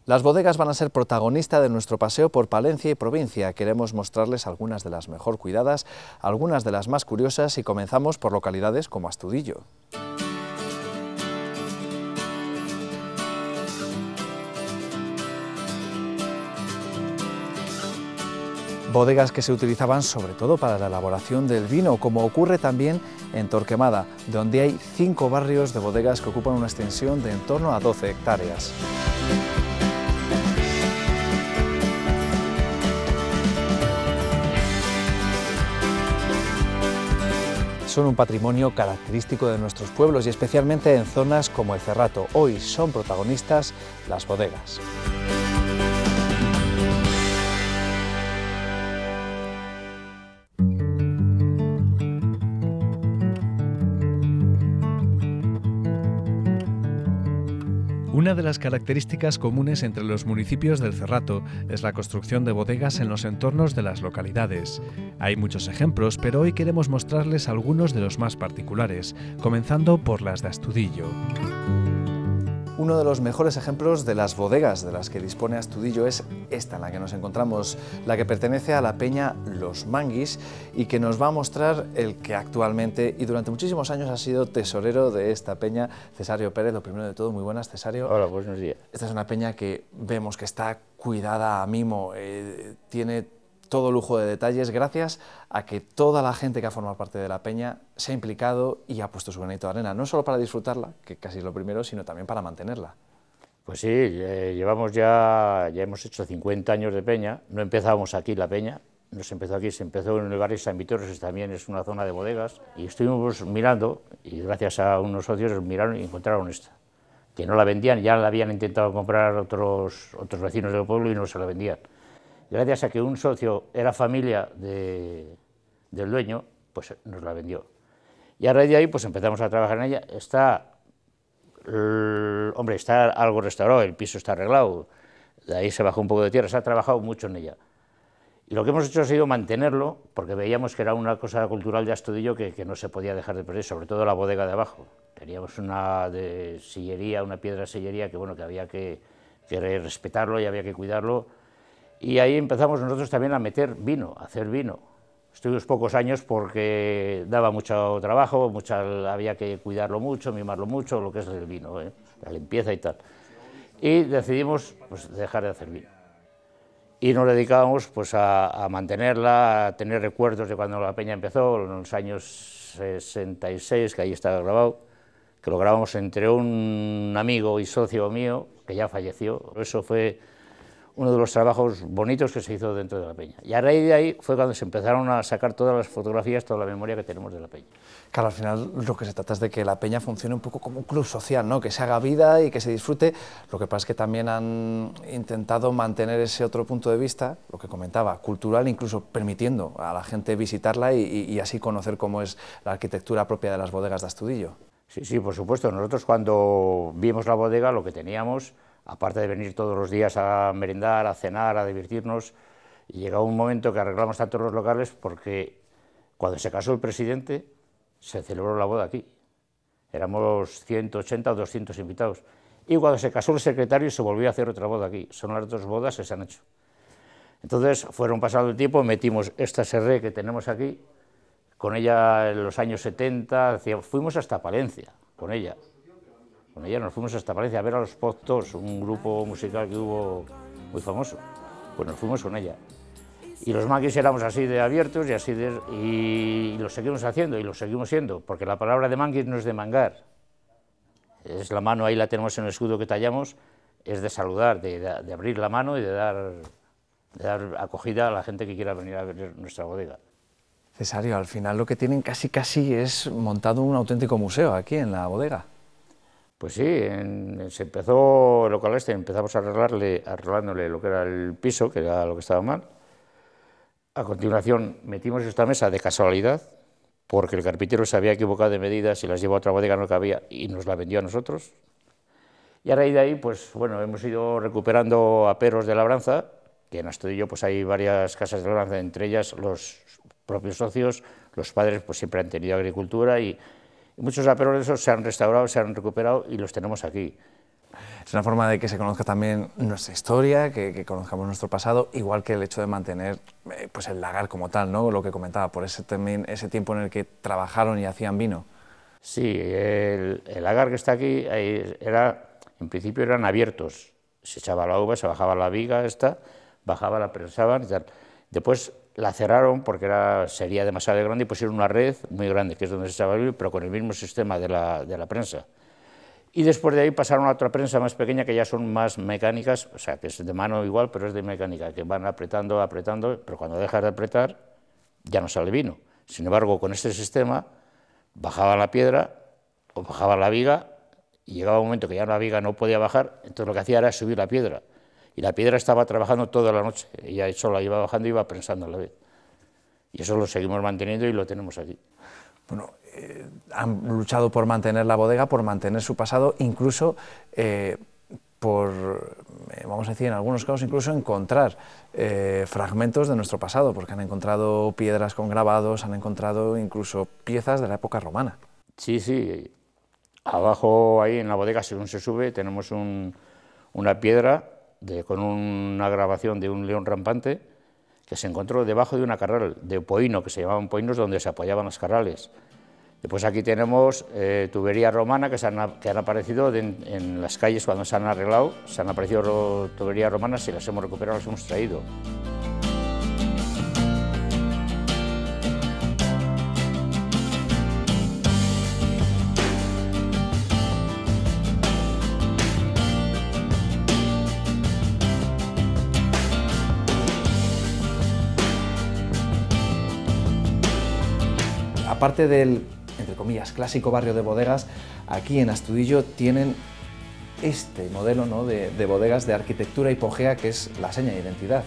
Las bodegas van a ser protagonista de nuestro paseo por Palencia y provincia. Queremos mostrarles algunas de las mejor cuidadas, algunas de las más curiosas y comenzamos por localidades como Astudillo. Bodegas que se utilizaban sobre todo para la elaboración del vino, como ocurre también en Torquemada, donde hay 5 barrios de bodegas que ocupan una extensión de en torno a 12 hectáreas. Son un patrimonio característico de nuestros pueblos y especialmente en zonas como el Cerrato. Hoy son protagonistas las bodegas. Una de las características comunes entre los municipios del Cerrato es la construcción de bodegas en los entornos de las localidades. Hay muchos ejemplos, pero hoy queremos mostrarles algunos de los más particulares, comenzando por las de Astudillo. Uno de los mejores ejemplos de las bodegas de las que dispone Astudillo es esta en la que nos encontramos, la que pertenece a la peña Los Manguis y que nos va a mostrar el que actualmente y durante muchísimos años ha sido tesorero de esta peña, Cesario Pérez. Lo primero de todo, muy buenas, Cesario. Hola, buenos días. Esta es una peña que vemos que está cuidada a mimo, tiene todo lujo de detalles gracias a que toda la gente que ha formado parte de la peña se ha implicado y ha puesto su granito de arena, no solo para disfrutarla, que casi es lo primero, sino también para mantenerla. Pues sí, llevamos ya hemos hecho 50 años de peña, no empezábamos aquí la peña, no se empezó aquí, se empezó en el barrio San Vitores, que también es una zona de bodegas, y estuvimos mirando, y gracias a unos socios miraron y encontraron esta, que no la vendían, ya la habían intentado comprar otros vecinos del pueblo y no se la vendían. Gracias a que un socio era familia del dueño, pues nos la vendió. Y a raíz de ahí pues empezamos a trabajar en ella. Está algo restaurado, el piso está arreglado, de ahí se bajó un poco de tierra, se ha trabajado mucho en ella. Y lo que hemos hecho ha sido mantenerlo, porque veíamos que era una cosa cultural de Astudillo que no se podía dejar de perder, sobre todo la bodega de abajo. Teníamos una de sillería, una piedra de sillería que, bueno, que había que respetarlo y había que cuidarlo. Y ahí empezamos nosotros también a meter vino, a hacer vino. Estuvimos pocos años porque daba mucho trabajo, había que cuidarlo mucho, mimarlo mucho, lo que es el vino, la limpieza y tal. Y decidimos pues, dejar de hacer vino. Y nos dedicábamos pues, a mantenerla, a tener recuerdos de cuando la peña empezó, en los años 66, que ahí está grabado, que lo grabamos entre un amigo y socio mío, que ya falleció. Eso fue uno de los trabajos bonitos que se hizo dentro de la peña. Y a raíz de ahí fue cuando se empezaron a sacar todas las fotografías, toda la memoria que tenemos de la peña. Claro, al final lo que se trata es de que la peña funcione un poco como un club social, ¿no? Que se haga vida y que se disfrute. Lo que pasa es que también han intentado mantener ese otro punto de vista, lo que comentaba, cultural, incluso permitiendo a la gente visitarla y así conocer cómo es la arquitectura propia de las bodegas de Astudillo. Sí, sí, por supuesto. Nosotros cuando vimos la bodega lo que teníamos, aparte de venir todos los días a merendar, a cenar, a divertirnos, y llegó un momento que arreglamos tanto los locales porque cuando se casó el presidente se celebró la boda aquí. Éramos 180 o 200 invitados. Y cuando se casó el secretario se volvió a hacer otra boda aquí. Son las 2 bodas que se han hecho. Entonces fueron pasando el tiempo, metimos esta serré que tenemos aquí, con ella en los años 70, fuimos hasta Palencia con ella. Con ella nos fuimos hasta Palencia a ver a los Poztos, un grupo musical que hubo muy famoso. Pues nos fuimos con ella. Y los Manguis éramos así de abiertos y lo seguimos haciendo y lo seguimos siendo, porque la palabra de Manguis no es de mangar. Es la mano, ahí la tenemos en el escudo que tallamos, es de saludar, de abrir la mano y de dar acogida a la gente que quiera venir a ver nuestra bodega. Cesario, al final lo que tienen casi es montado un auténtico museo aquí en la bodega. Pues sí, se empezó el local empezamos arreglándole lo que era el piso, que era lo que estaba mal. A continuación metimos esta mesa de casualidad, porque el carpintero se había equivocado de medidas y las llevó a otra bodega, no cabía, y nos la vendió a nosotros. Y a raíz de ahí, pues bueno, hemos ido recuperando aperos de labranza, que en Astudillo pues hay varias casas de labranza, entre ellas los propios socios, los padres pues siempre han tenido agricultura y muchos aperos de esos se han restaurado, se han recuperado y los tenemos aquí. Es una forma de que se conozca también nuestra historia, que conozcamos nuestro pasado, igual que el hecho de mantener pues el lagar como tal, ¿no? Lo que comentaba, por ese tiempo en el que trabajaron y hacían vino. Sí, el lagar que está aquí, en principio eran abiertos, se echaba la uva, se bajaba la viga bajaba, la prensaban y tal. Después la cerraron porque sería demasiado grande y pusieron una red muy grande, que es donde se echaba el vino, pero con el mismo sistema de la prensa. Y después de ahí pasaron a otra prensa más pequeña, que ya son más mecánicas, o sea, que es de mano igual, pero es de mecánica, que van apretando, apretando, pero cuando dejas de apretar ya no sale vino. Sin embargo, con este sistema bajaba la piedra o bajaba la viga y llegaba un momento que ya la viga no podía bajar, entonces lo que hacía era subir la piedra. Y la piedra estaba trabajando toda la noche, ella solo iba bajando y iba prensando a la vez. Y eso lo seguimos manteniendo y lo tenemos aquí. Bueno, han luchado por mantener la bodega, por mantener su pasado, incluso vamos a decir, en algunos casos, incluso encontrar fragmentos de nuestro pasado, porque han encontrado piedras con grabados, han encontrado incluso piezas de la época romana. Sí, sí. Abajo, ahí en la bodega, según se sube, tenemos una piedra con una grabación de un león rampante que se encontró debajo de una carral de poino, que se llamaban poinos, donde se apoyaban las carrales. Después aquí tenemos tuberías romanas que han aparecido en las calles cuando se han arreglado, se han aparecido tuberías romanas y las hemos recuperado, las hemos traído. Aparte del, entre comillas, clásico barrio de bodegas, aquí en Astudillo tienen este modelo, ¿no?, de bodegas de arquitectura hipogea, que es la seña de identidad.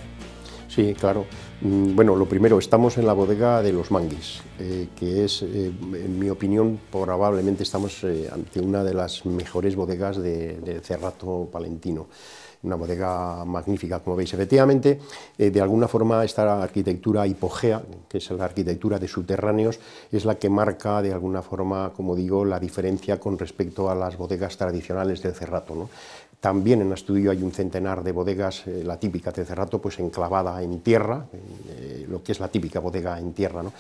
Sí, claro. Bueno, lo primero, estamos en la bodega de los Manguis, que es, en mi opinión, probablemente estamos ante una de las mejores bodegas de Cerrato palentino. Una bodega magnífica, como veis. Efectivamente, de alguna forma esta arquitectura hipogea, que es la arquitectura de subterráneos, es la que marca de alguna forma, como digo, la diferencia con respecto a las bodegas tradicionales del Cerrato, ¿no? También en Astudillo hay un centenar de bodegas, la típica de Cerrato, pues enclavada en tierra, lo que es la típica bodega en tierra, ¿no?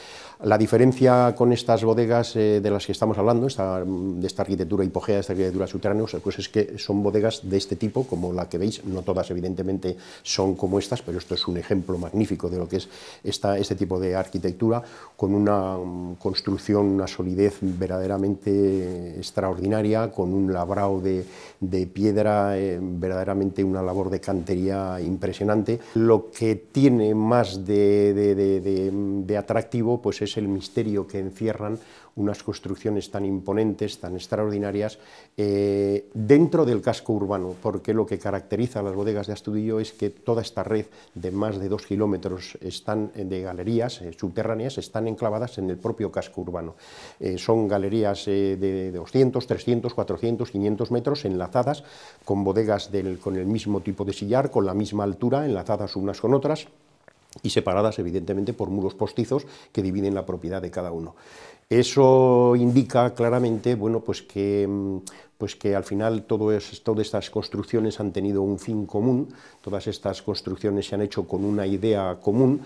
La diferencia con estas bodegas de las que estamos hablando, de esta arquitectura hipogea, de esta arquitectura subterránea, pues es que son bodegas de este tipo, como la que veis. No todas evidentemente son como estas, pero esto es un ejemplo magnífico de lo que es este tipo de arquitectura, con una construcción, una solidez verdaderamente extraordinaria, con un labrado de piedra, verdaderamente una labor de cantería impresionante. Lo que tiene más de atractivo pues es el misterio que encierran unas construcciones tan imponentes, tan extraordinarias, dentro del casco urbano, porque lo que caracteriza a las bodegas de Astudillo es que toda esta red de más de 2 kilómetros de galerías subterráneas están enclavadas en el propio casco urbano. Son galerías de 200, 300, 400, 500 metros enlazadas, con bodegas con el mismo tipo de sillar, con la misma altura, enlazadas unas con otras y separadas evidentemente por muros postizos que dividen la propiedad de cada uno. Eso indica claramente, bueno, pues que al final todas estas construcciones han tenido un fin común, todas estas construcciones se han hecho con una idea común,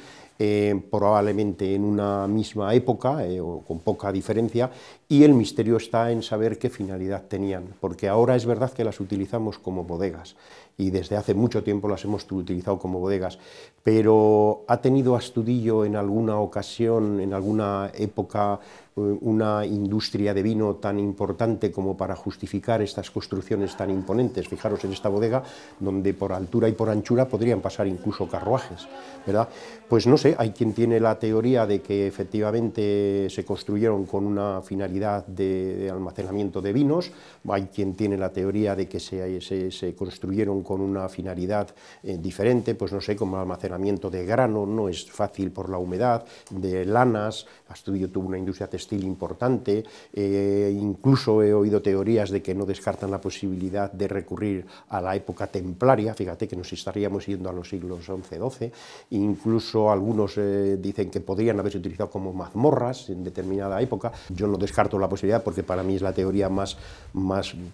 probablemente en una misma época o con poca diferencia, y el misterio está en saber qué finalidad tenían, porque ahora es verdad que las utilizamos como bodegas, y desde hace mucho tiempo las hemos utilizado como bodegas, pero ¿ha tenido Astudillo en alguna ocasión, en alguna época, una industria de vino tan importante como para justificar estas construcciones tan imponentes? Fijaros en esta bodega, donde por altura y por anchura podrían pasar incluso carruajes, ¿verdad? Pues no sé, hay quien tiene la teoría de que efectivamente se construyeron con una finalidad de almacenamiento de vinos, hay quien tiene la teoría de que se construyeron con una finalidad diferente, pues no sé, como almacenamiento de grano, no es fácil por la humedad, de lanas. Astudillo tuvo una industria textil importante, incluso he oído teorías de que no descartan la posibilidad de recurrir a la época templaria, fíjate que nos estaríamos yendo a los siglos XI-XII, incluso algunos algunos dicen que podrían haberse utilizado como mazmorras en determinada época. Yo no descarto la posibilidad, porque para mí es la teoría más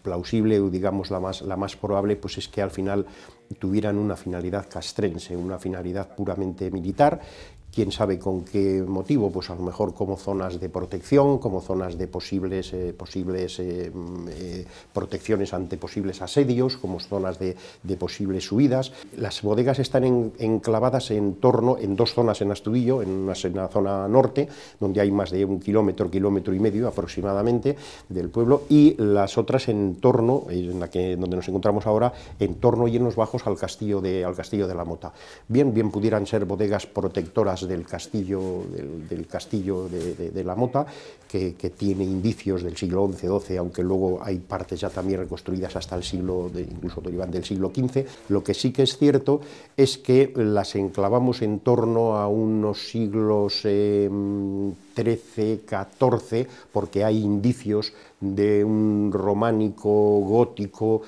plausible, o digamos la más probable, pues es que al final tuvieran una finalidad castrense, una finalidad puramente militar. Quién sabe con qué motivo, pues a lo mejor como zonas de protección, como zonas de posibles protecciones ante posibles asedios, como zonas de posibles subidas. Las bodegas están enclavadas en dos zonas en Astudillo, en la zona norte, donde hay más de 1 kilómetro, kilómetro y medio aproximadamente del pueblo, y las otras en torno, donde nos encontramos ahora, en torno y en los bajos al castillo de la Mota. Bien pudieran ser bodegas protectoras del castillo de la Mota, que tiene indicios del siglo XI-XII, aunque luego hay partes ya también reconstruidas hasta el siglo, incluso derivan del siglo XV. Lo que sí que es cierto es que las enclavamos en torno a unos siglos XIII, XIV, porque hay indicios de un románico gótico.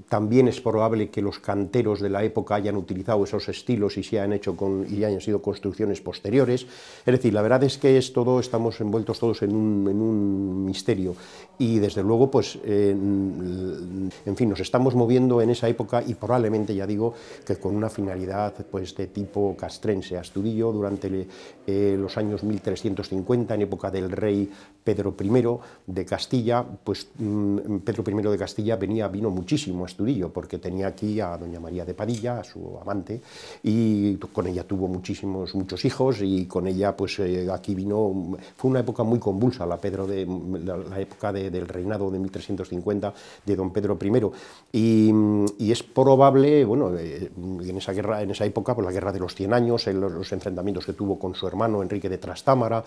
También es probable que los canteros de la época hayan utilizado esos estilos y hayan sido construcciones posteriores. Es decir, la verdad es que estamos envueltos todos en un misterio, y desde luego, pues, en fin, nos estamos moviendo en esa época, y probablemente, ya digo, que con una finalidad, pues, de tipo castrense. Astudillo, durante los años 1350, en época del rey Pedro I de Castilla, pues Pedro I de Castilla vino muchísimo a Astudillo, porque tenía aquí a doña María de Padilla, a su amante, y con ella tuvo muchos hijos, y con ella, pues, aquí vino. Fue una época muy convulsa, la época del reinado de 1350 de don Pedro I, y es probable, bueno, en esa época, pues, la guerra de los 100 años, los enfrentamientos que tuvo con su hermano Enrique de Trastámara,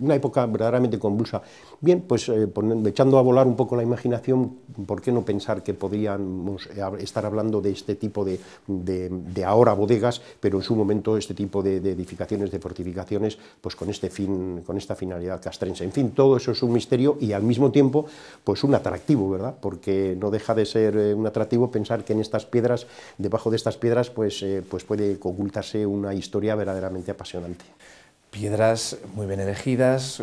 una época verdaderamente convulsa. Bien, pues, echando a volar un poco la imaginación, ¿por qué no pensar que podríamos estar hablando de este tipo de ahora bodegas, pero en su momento este tipo de edificaciones, de fortificaciones, pues con esta finalidad castrense? En fin, todo eso es un misterio, y al mismo tiempo, pues, un atractivo, ¿verdad? Porque no deja de ser un atractivo pensar que en estas piedras, debajo de estas piedras, pues puede ocultarse una historia verdaderamente apasionante. Piedras muy bien elegidas,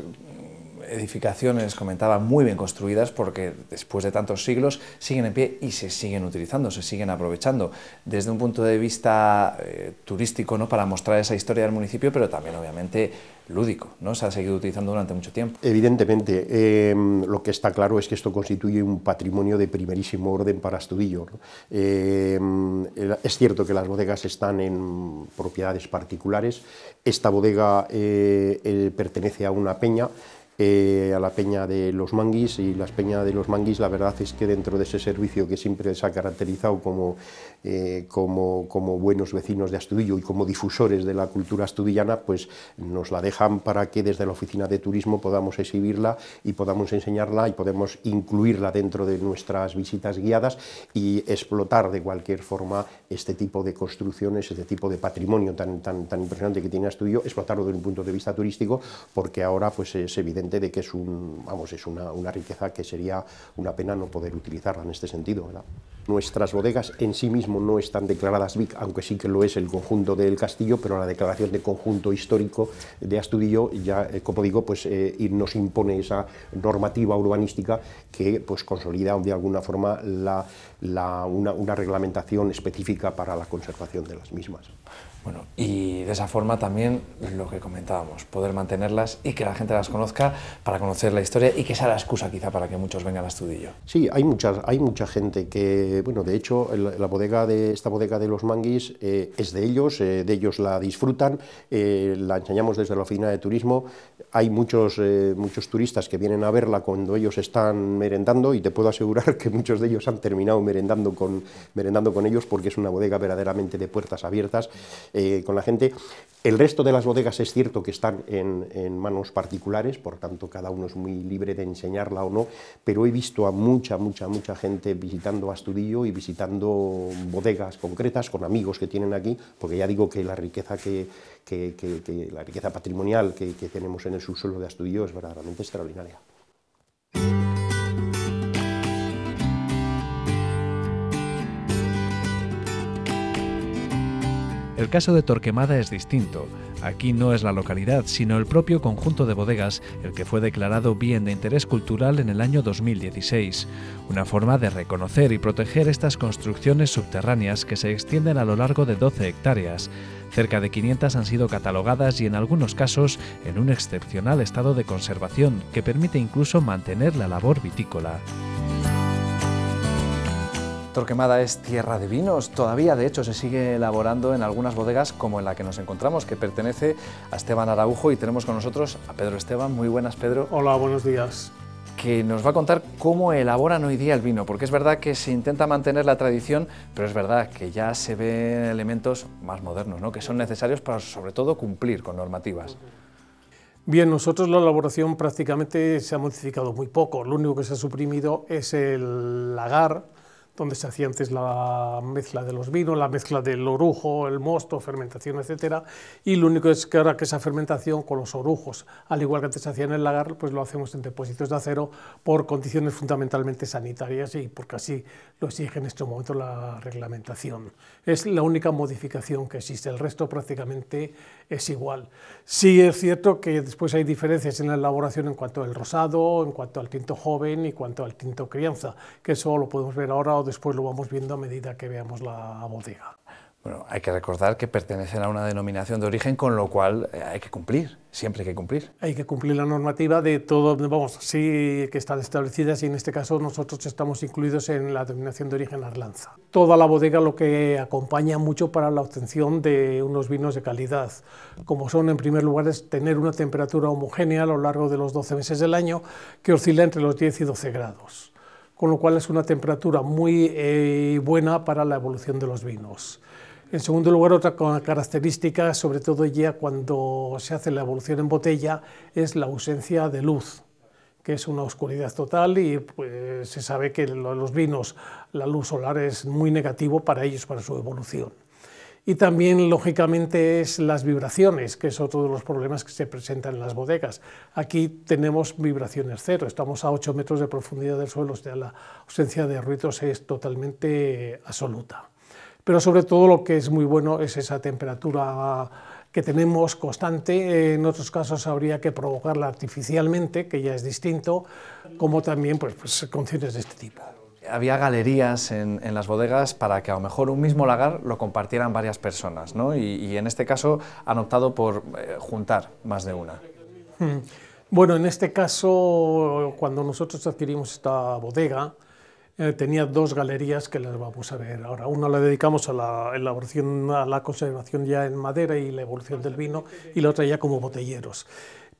edificaciones, comentaba, muy bien construidas, porque después de tantos siglos siguen en pie y se siguen utilizando, se siguen aprovechando desde un punto de vista turístico, ¿no?, para mostrar esa historia del municipio, pero también obviamente lúdico, ¿no? Se ha seguido utilizando durante mucho tiempo. Evidentemente, lo que está claro es que esto constituye un patrimonio de primerísimo orden para Astudillo, ¿no? Es cierto que las bodegas están en propiedades particulares. Esta bodega pertenece a una peña, a la Peña de los Manguis, y la Peña de los Manguis, la verdad es que dentro de ese servicio que siempre se ha caracterizado como buenos vecinos de Astudillo y como difusores de la cultura astudillana, pues nos la dejan para que desde la oficina de turismo podamos exhibirla y podamos enseñarla y podemos incluirla dentro de nuestras visitas guiadas y explotar de cualquier forma este tipo de construcciones, este tipo de patrimonio tan impresionante que tiene Astudillo, explotarlo desde un punto de vista turístico, porque ahora, pues, es evidente de que es una riqueza que sería una pena no poder utilizarla en este sentido, ¿verdad? Nuestras bodegas en sí mismo no están declaradas BIC, aunque sí que lo es el conjunto del castillo, pero la declaración de conjunto histórico de Astudillo ya, como digo, pues nos impone esa normativa urbanística que, pues, consolida de alguna forma una reglamentación específica para la conservación de las mismas. Bueno, y de esa forma también lo que comentábamos, poder mantenerlas y que la gente las conozca para conocer la historia y que sea la excusa quizá para que muchos vengan a Astudillo. Sí, hay mucha gente que, bueno, de hecho, esta bodega de los Manguis es de ellos la disfrutan, la enseñamos desde la oficina de turismo. Hay muchos turistas que vienen a verla cuando ellos están merendando, y te puedo asegurar que muchos de ellos han terminado merendando con ellos, porque es una bodega verdaderamente de puertas abiertas con la gente. El resto de las bodegas es cierto que están en manos particulares, por tanto cada uno es muy libre de enseñarla o no, pero he visto a mucha gente visitando Astudillo y visitando bodegas concretas con amigos que tienen aquí, porque ya digo que la riqueza la riqueza patrimonial que tenemos en el subsuelo de Astudillo es verdaderamente extraordinaria. El caso de Torquemada es distinto. Aquí no es la localidad, sino el propio conjunto de bodegas el que fue declarado bien de interés cultural en el año 2016. Una forma de reconocer y proteger estas construcciones subterráneas que se extienden a lo largo de 12 hectáreas. Cerca de 500 han sido catalogadas y en algunos casos en un excepcional estado de conservación que permite incluso mantener la labor vitícola. Torquemada es tierra de vinos, todavía de hecho se sigue elaborando en algunas bodegas como en la que nos encontramos, que pertenece a Esteban Araujo, y tenemos con nosotros a Pedro Esteban. Muy buenas, Pedro. Hola, buenos días. Que nos va a contar cómo elaboran hoy día el vino, porque es verdad que se intenta mantener la tradición, pero es verdad que ya se ven elementos más modernos, ¿no?, que son necesarios para sobre todo cumplir con normativas. Bien, nosotros la elaboración prácticamente se ha modificado muy poco, lo único que se ha suprimido es el lagar, donde se hacía antes la mezcla de los vinos, la mezcla del orujo, el mosto, fermentación, etcétera, y lo único es que ahora que esa fermentación con los orujos, al igual que antes se hacía en el lagar, pues lo hacemos en depósitos de acero por condiciones fundamentalmente sanitarias y porque así lo exige en este momento la reglamentación. Es la única modificación que existe, el resto prácticamente es igual. Sí es cierto que después hay diferencias en la elaboración en cuanto al rosado, en cuanto al tinto joven y en cuanto al tinto crianza, que eso lo podemos ver ahora o después lo vamos viendo a medida que veamos la bodega. Bueno, hay que recordar que pertenecen a una denominación de origen, con lo cual hay que cumplir, siempre hay que cumplir. Hay que cumplir la normativa de todo, vamos, sí que están establecidas y en este caso nosotros estamos incluidos en la denominación de origen Arlanza. Toda la bodega lo que acompaña mucho para la obtención de unos vinos de calidad, como son en primer lugar es tener una temperatura homogénea a lo largo de los 12 meses del año que oscila entre los 10 y 12 grados. Con lo cual es una temperatura muy buena para la evolución de los vinos. En segundo lugar, otra característica, sobre todo ya cuando se hace la evolución en botella, es la ausencia de luz, que es una oscuridad total y pues, se sabe que los vinos, la luz solar es muy negativo para ellos, para su evolución. Y también, lógicamente, es las vibraciones, que es otro de los problemas que se presentan en las bodegas. Aquí tenemos vibraciones cero, estamos a 8 metros de profundidad del suelo, o sea, la ausencia de ruidos es totalmente absoluta. Pero sobre todo lo que es muy bueno es esa temperatura que tenemos constante. En otros casos habría que provocarla artificialmente, que ya es distinto, como también pues condiciones de este tipo. Había galerías en las bodegas para que a lo mejor un mismo lagar lo compartieran varias personas, ¿no? Y en este caso han optado por juntar más de una. Bueno, en este caso, cuando nosotros adquirimos esta bodega, tenía 2 galerías que las vamos a ver ahora. Una la dedicamos a la elaboración, a la conservación ya en madera y la evolución del vino, y la otra ya como botelleros.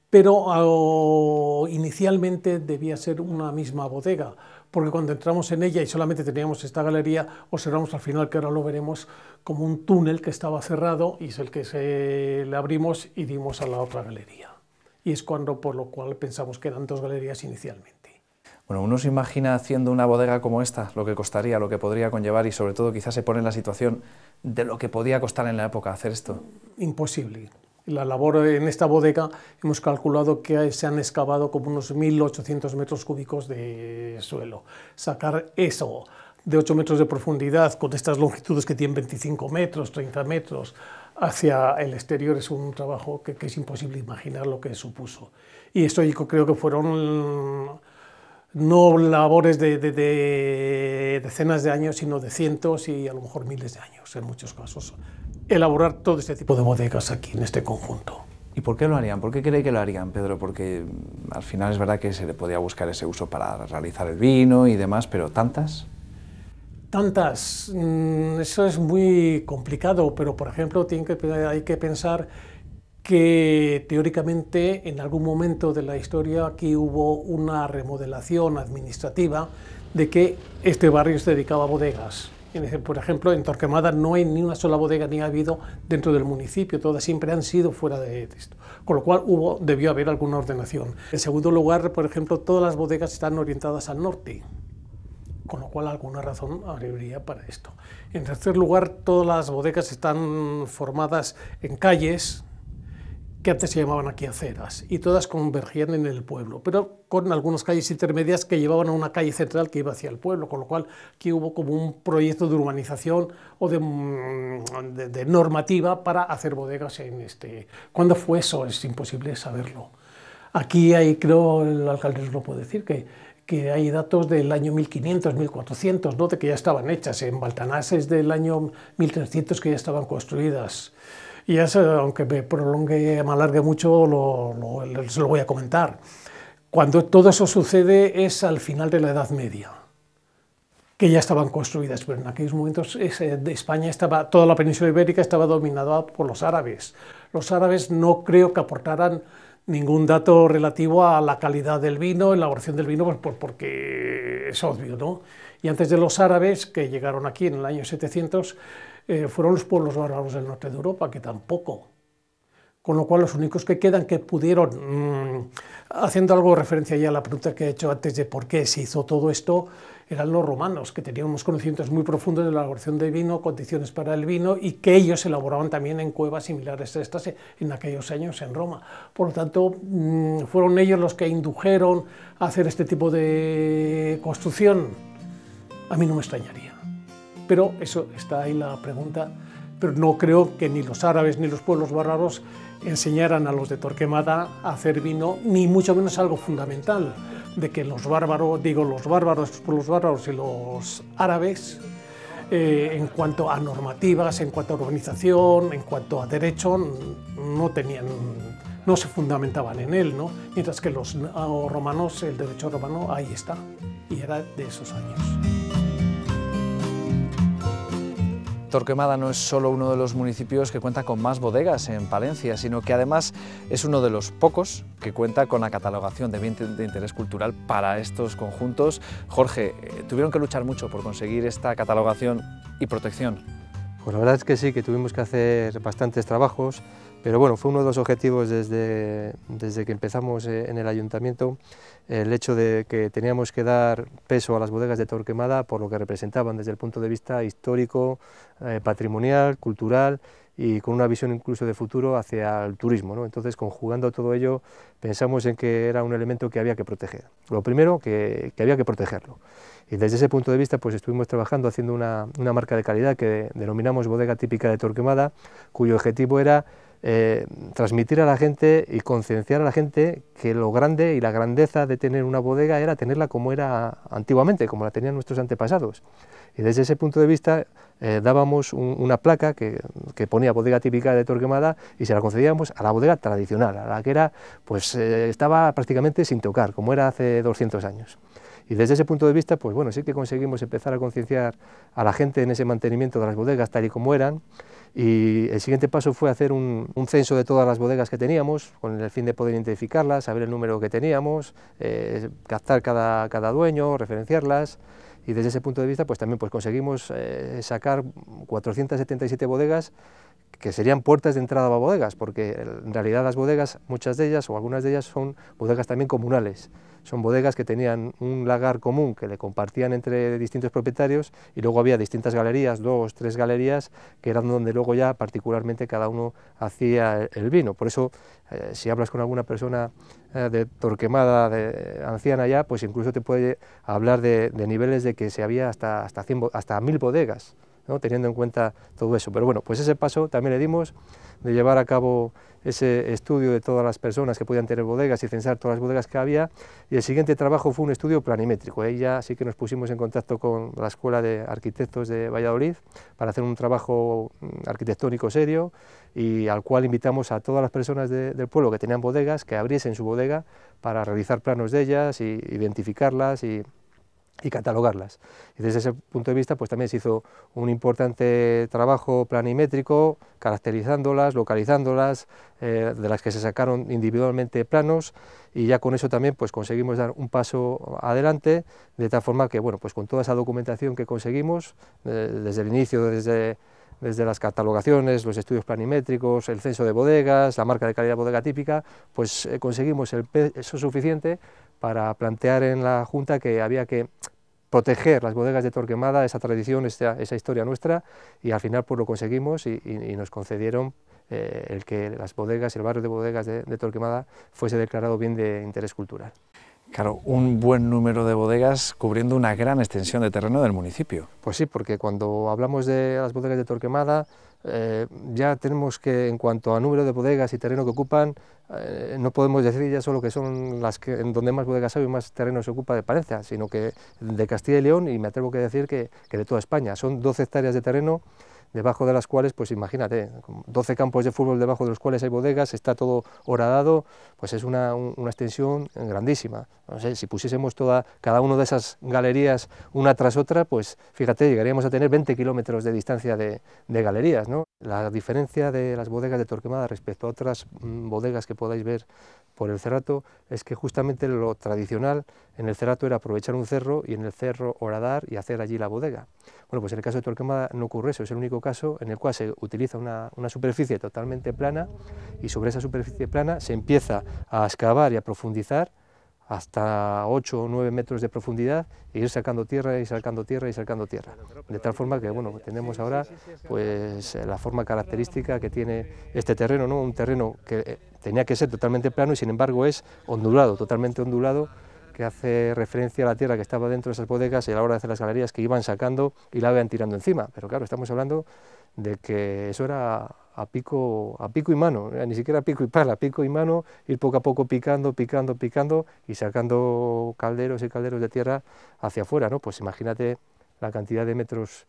Pero inicialmente debía ser una misma bodega, porque cuando entramos en ella y solamente teníamos esta galería, observamos al final, que ahora lo veremos, como un túnel que estaba cerrado y es el que le abrimos y dimos a la otra galería. Y es cuando, por lo cual pensamos que eran 2 galerías inicialmente. Bueno, uno se imagina haciendo una bodega como esta, lo que costaría, lo que podría conllevar y sobre todo quizás se pone en la situación de lo que podía costar en la época hacer esto. Imposible. La labor en esta bodega hemos calculado que se han excavado como unos 1.800 metros cúbicos de suelo. Sacar eso de 8 metros de profundidad con estas longitudes que tienen 25 metros, 30 metros hacia el exterior es un trabajo que es imposible imaginar lo que supuso. Y esto yo creo que fueron no labores de decenas de años, sino de cientos y a lo mejor miles de años en muchos casos. Elaborar todo este tipo de bodegas aquí en este conjunto. ¿Y por qué lo harían? ¿Por qué cree que lo harían, Pedro? Porque al final es verdad que se le podía buscar ese uso para realizar el vino y demás, pero ¿tantas? Tantas, eso es muy complicado, pero por ejemplo hay que pensar que teóricamente en algún momento de la historia aquí hubo una remodelación administrativa de que este barrio se dedicaba a bodegas. Por ejemplo, en Torquemada no hay ni una sola bodega ni ha habido dentro del municipio, todas siempre han sido fuera de esto, con lo cual debió haber alguna ordenación. En segundo lugar, por ejemplo, todas las bodegas están orientadas al norte, con lo cual alguna razón habría para esto. En tercer lugar, todas las bodegas están formadas en calles que antes se llamaban aquí aceras, y todas convergían en el pueblo, pero con algunas calles intermedias que llevaban a una calle central que iba hacia el pueblo, con lo cual aquí hubo como un proyecto de urbanización o de normativa para hacer bodegas en este. ¿Cuándo fue eso? Es imposible saberlo. Aquí hay, creo, el alcalde nos lo puede decir, que hay datos del año 1500, 1400, ¿no? De que ya estaban hechas. En Baltanás es del año 1300 que ya estaban construidas. Y eso, aunque me prolongue, me alargue mucho, se lo voy a comentar. Cuando todo eso sucede es al final de la Edad Media, que ya estaban construidas, pero en aquellos momentos de España estaba, toda la península ibérica estaba dominada por los árabes. Los árabes no creo que aportaran ningún dato relativo a la calidad del vino, elaboración del vino, pues porque es obvio, ¿no? Y antes de los árabes, que llegaron aquí en el año 700, fueron los pueblos bárbaros del norte de Europa, que tampoco. Con lo cual los únicos que quedan que pudieron, haciendo algo de referencia ya a la pregunta que he hecho antes de por qué se hizo todo esto, eran los romanos, que tenían unos conocimientos muy profundos de la elaboración de vino, condiciones para el vino, y que ellos elaboraban también en cuevas similares a estas en aquellos años en Roma. Por lo tanto, fueron ellos los que indujeron a hacer este tipo de construcción. A mí no me extrañaría. Pero eso está ahí la pregunta, pero no creo que ni los árabes ni los pueblos bárbaros enseñaran a los de Torquemada a hacer vino, ni mucho menos algo fundamental, de que los bárbaros, los pueblos bárbaros y los árabes, en cuanto a normativas, en cuanto a urbanización, en cuanto a derecho, no se fundamentaban en él, ¿no? Mientras que los romanos, el derecho romano, ahí está, y era de esos años. Torquemada no es solo uno de los municipios que cuenta con más bodegas en Palencia, sino que además es uno de los pocos que cuenta con la catalogación de bien de interés cultural para estos conjuntos. Jorge, ¿tuvieron que luchar mucho por conseguir esta catalogación y protección? Pues la verdad es que sí, que tuvimos que hacer bastantes trabajos, pero bueno, fue uno de los objetivos desde que empezamos en el ayuntamiento, el hecho de que teníamos que dar peso a las bodegas de Torquemada por lo que representaban desde el punto de vista histórico, patrimonial, cultural y con una visión incluso de futuro hacia el turismo, ¿no? Entonces, conjugando todo ello, pensamos en que era un elemento que había que proteger. Lo primero, que había que protegerlo. Y desde ese punto de vista, pues estuvimos trabajando haciendo una marca de calidad que denominamos bodega típica de Torquemada, cuyo objetivo era transmitir a la gente y concienciar a la gente que lo grande y la grandeza de tener una bodega era tenerla como era antiguamente, como la tenían nuestros antepasados. Y desde ese punto de vista dábamos una placa que ponía bodega típica de Torquemada y se la concedíamos a la bodega tradicional, a la que era, pues estaba prácticamente sin tocar, como era hace 200 años. Y desde ese punto de vista, pues bueno, sí que conseguimos empezar a concienciar a la gente en ese mantenimiento de las bodegas tal y como eran, y el siguiente paso fue hacer un censo de todas las bodegas que teníamos, con el fin de poder identificarlas, saber el número que teníamos, captar cada dueño, referenciarlas, y desde ese punto de vista pues también pues conseguimos sacar 477 bodegas que serían puertas de entrada a bodegas, porque en realidad las bodegas, muchas de ellas o algunas de ellas son bodegas también comunales. Son bodegas que tenían un lagar común que le compartían entre distintos propietarios y luego había distintas galerías, 2, 3 galerías, que eran donde luego ya particularmente cada uno hacía el vino. Por eso, si hablas con alguna persona de Torquemada, anciana ya, pues incluso te puede hablar de niveles de que se había hasta 1000 bodegas, ¿no? Teniendo en cuenta todo eso. Pero bueno, pues ese paso también le dimos, de llevar a cabo ese estudio de todas las personas que podían tener bodegas y censar todas las bodegas que había, y el siguiente trabajo fue un estudio planimétrico. Ahí ya sí que nos pusimos en contacto con la Escuela de Arquitectos de Valladolid para hacer un trabajo arquitectónico serio, y al cual invitamos a todas las personas del pueblo que tenían bodegas que abriesen su bodega para realizar planos de ellas, y identificarlas y catalogarlas. Y desde ese punto de vista pues también se hizo un importante trabajo planimétrico, caracterizándolas, localizándolas, de las que se sacaron individualmente planos, y ya con eso también pues conseguimos dar un paso adelante, de tal forma que bueno, pues con toda esa documentación que conseguimos, desde el inicio, desde las catalogaciones, los estudios planimétricos, el censo de bodegas, la marca de calidad bodega típica, pues conseguimos el peso suficiente para plantear en la Junta que había que proteger las bodegas de Torquemada, esa tradición, esa historia nuestra, y al final pues lo conseguimos y nos concedieron el que las bodegas, el barrio de bodegas de Torquemada fuese declarado bien de interés cultural. Claro, un buen número de bodegas cubriendo una gran extensión de terreno del municipio. Pues sí, porque cuando hablamos de las bodegas de Torquemada, ya tenemos que, en cuanto a número de bodegas y terreno que ocupan, no podemos decir ya solo que son las que en donde más bodegas hay y más terreno se ocupa de Palencia, sino que de Castilla y León, y me atrevo a decir que de toda España. Son 12 hectáreas de terreno, debajo de las cuales, pues imagínate, 12 campos de fútbol debajo de los cuales hay bodegas, está todo horadado, pues es una extensión grandísima. No sé, si pusiésemos cada una de esas galerías una tras otra, pues fíjate, llegaríamos a tener 20 kilómetros de distancia de galerías, ¿no? La diferencia de las bodegas de Torquemada respecto a otras bodegas que podáis ver por el Cerrato es que justamente lo tradicional en el Cerrato era aprovechar un cerro y en el cerro horadar y hacer allí la bodega. Bueno, pues en el caso de Torquemada no ocurre eso, es el único caso en el cual se utiliza una superficie totalmente plana y sobre esa superficie plana se empieza a excavar y a profundizar hasta 8 o 9 metros de profundidad e ir sacando tierra y sacando tierra y sacando tierra. De tal forma que, bueno, tenemos ahora pues la forma característica que tiene este terreno, ¿no? Un terreno que tenía que ser totalmente plano y sin embargo es ondulado, totalmente ondulado, que hace referencia a la tierra que estaba dentro de esas bodegas y a la hora de hacer las galerías que iban sacando y la iban tirando encima. Pero claro, estamos hablando de que eso era a pico y mano, ni siquiera a pico y pala, a pico y mano, ir poco a poco picando y sacando calderos y calderos de tierra hacia afuera, ¿no? Pues imagínate la cantidad de metros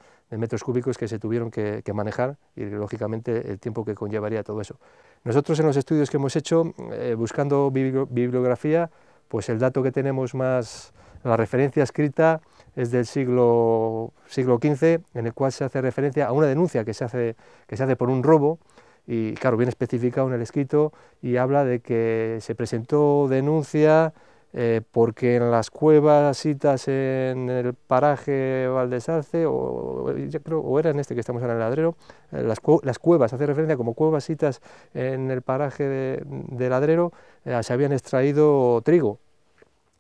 cúbicos que se tuvieron que manejar y lógicamente el tiempo que conllevaría todo eso. Nosotros en los estudios que hemos hecho, buscando bibliografía, pues el dato que tenemos más, la referencia escrita es del siglo XV, en el cual se hace referencia a una denuncia que se hace por un robo, y claro, viene especificado en el escrito, y habla de que se presentó denuncia porque en las cuevas sitas en el paraje Valdesalce, o era en este que estamos en el Ladrero, las cuevas, hace referencia como cuevas sitas en el paraje de Ladrero, se habían extraído trigo,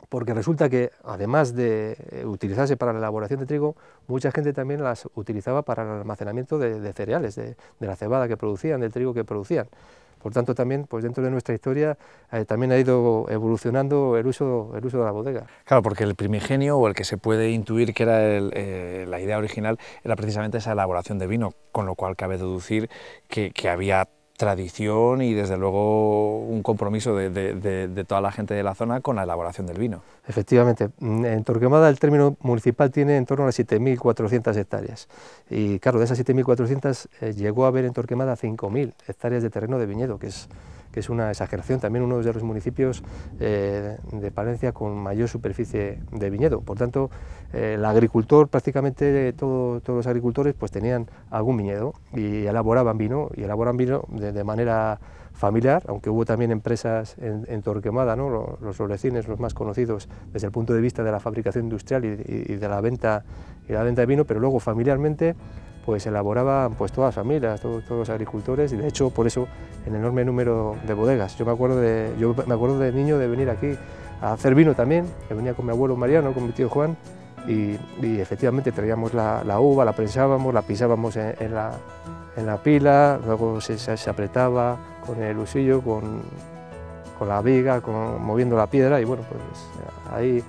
porque resulta que además de utilizarse para la elaboración de trigo, mucha gente también las utilizaba para el almacenamiento de cereales, de la cebada que producían, del trigo que producían. Por tanto, también pues dentro de nuestra historia también ha ido evolucionando el uso de la bodega. Claro, porque el primigenio, o el que se puede intuir que era la idea original, era precisamente esa elaboración de vino, con lo cual cabe deducir que había tradición y desde luego un compromiso de toda la gente de la zona con la elaboración del vino. Efectivamente, en Torquemada el término municipal tiene en torno a las 7.400 hectáreas y claro, de esas 7.400 llegó a haber en Torquemada 5.000 hectáreas de terreno de viñedo, que es una exageración, también uno de los municipios de Palencia con mayor superficie de viñedo. Por tanto, el agricultor, prácticamente todos los agricultores pues tenían algún viñedo y elaboraban vino de manera familiar, aunque hubo también empresas en Torquemada, ¿no? Los Olecines, los más conocidos desde el punto de vista de la fabricación industrial y de la venta de vino, pero luego familiarmente pues elaboraban pues todas las familias, todos los agricultores, y de hecho por eso el enorme número de bodegas. Yo me acuerdo de niño de venir aquí a hacer vino también, que venía con mi abuelo Mariano, con mi tío Juan, y efectivamente traíamos la uva, la prensábamos, la pisábamos en la pila, luego se apretaba con el husillo, con la viga, moviendo la piedra, y bueno, pues ahí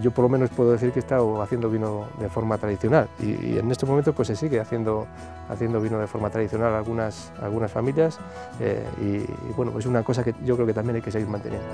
yo por lo menos puedo decir que he estado haciendo vino de forma tradicional, y en este momento pues se sigue haciendo vino de forma tradicional algunas familias, y bueno, es una cosa que yo creo que también hay que seguir manteniendo.